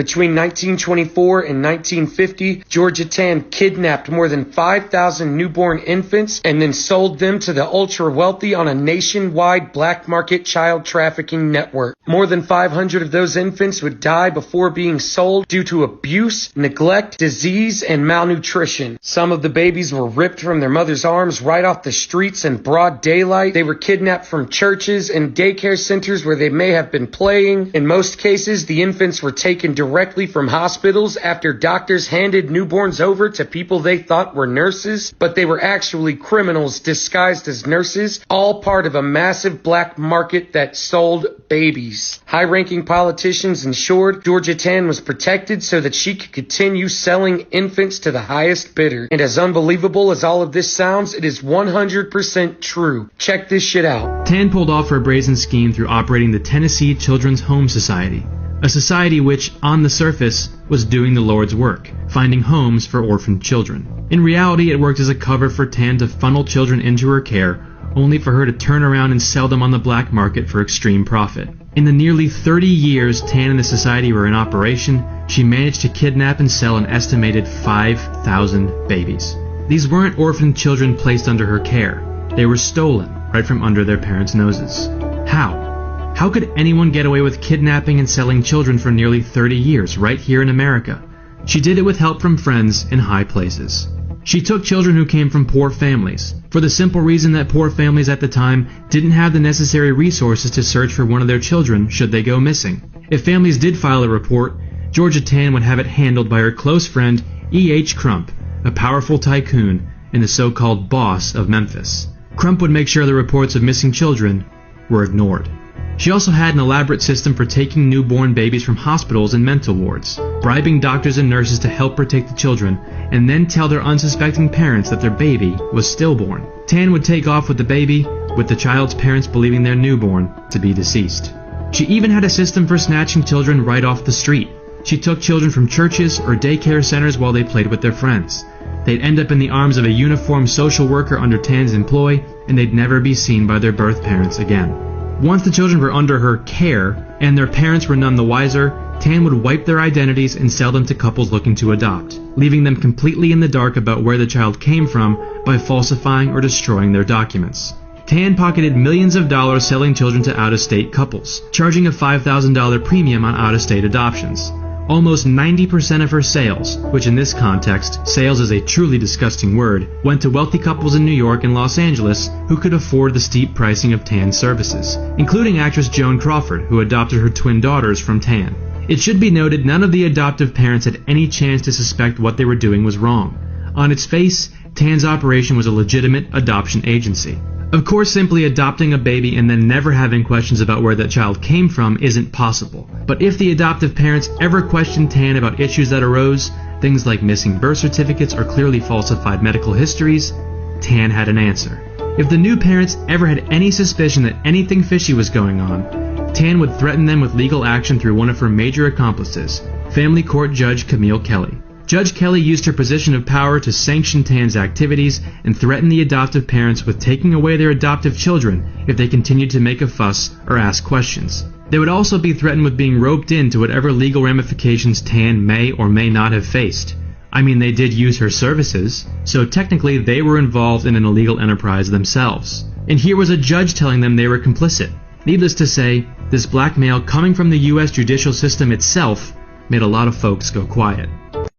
Between 1924 and 1950, Georgia Tann kidnapped more than 5,000 newborn infants and then sold them to the ultra-wealthy on a nationwide black market child trafficking network. More than 500 of those infants would die before being sold due to abuse, neglect, disease, and malnutrition. Some of the babies were ripped from their mother's arms right off the streets in broad daylight. They were kidnapped from churches and daycare centers where they may have been playing. In most cases, the infants were taken directly from hospitals after doctors handed newborns over to people they thought were nurses, but they were actually criminals disguised as nurses, all part of a massive black market that sold babies. High-ranking politicians ensured Georgia Tann was protected so that she could continue selling infants to the highest bidder. And as unbelievable as all of this sounds, it is 100% true. Check this shit out. Tann pulled off her brazen scheme through operating the Tennessee Children's Home Society, a society which, on the surface, was doing the Lord's work, finding homes for orphaned children. In reality, it worked as a cover for Tann to funnel children into her care, only for her to turn around and sell them on the black market for extreme profit. In the nearly 30 years Tann and the society were in operation, she managed to kidnap and sell an estimated 5,000 babies. These weren't orphaned children placed under her care. They were stolen right from under their parents' noses. How? How could anyone get away with kidnapping and selling children for nearly 30 years right here in America? She did it with help from friends in high places. She took children who came from poor families, for the simple reason that poor families at the time didn't have the necessary resources to search for one of their children should they go missing. If families did file a report, Georgia Tann would have it handled by her close friend E.H. Crump, a powerful tycoon and the so-called boss of Memphis. Crump would make sure the reports of missing children were ignored. She also had an elaborate system for taking newborn babies from hospitals and mental wards, bribing doctors and nurses to help her take the children, and then tell their unsuspecting parents that their baby was stillborn. Tann would take off with the baby, with the child's parents believing their newborn to be deceased. She even had a system for snatching children right off the street. She took children from churches or daycare centers while they played with their friends. They'd end up in the arms of a uniformed social worker under Tann's employ, and they'd never be seen by their birth parents again. Once the children were under her care, and their parents were none the wiser, Tann would wipe their identities and sell them to couples looking to adopt, leaving them completely in the dark about where the child came from by falsifying or destroying their documents. Tann pocketed millions of dollars selling children to out-of-state couples, charging a $5,000 premium on out-of-state adoptions. Almost 90% of her sales, which in this context, sales is a truly disgusting word, went to wealthy couples in New York and Los Angeles who could afford the steep pricing of Tann's services, including actress Joan Crawford, who adopted her twin daughters from Tann. It should be noted none of the adoptive parents had any chance to suspect what they were doing was wrong. On its face, Tann's operation was a legitimate adoption agency. Of course, simply adopting a baby and then never having questions about where that child came from isn't possible. But if the adoptive parents ever questioned Tann about issues that arose, things like missing birth certificates or clearly falsified medical histories, Tann had an answer. If the new parents ever had any suspicion that anything fishy was going on, Tann would threaten them with legal action through one of her major accomplices, family court judge Camille Kelly. Judge Kelly used her position of power to sanction Tann's activities and threaten the adoptive parents with taking away their adoptive children if they continued to make a fuss or ask questions. They would also be threatened with being roped into whatever legal ramifications Tann may or may not have faced. I mean, they did use her services, so technically they were involved in an illegal enterprise themselves. And here was a judge telling them they were complicit. Needless to say, this blackmail coming from the U.S. judicial system itself made a lot of folks go quiet.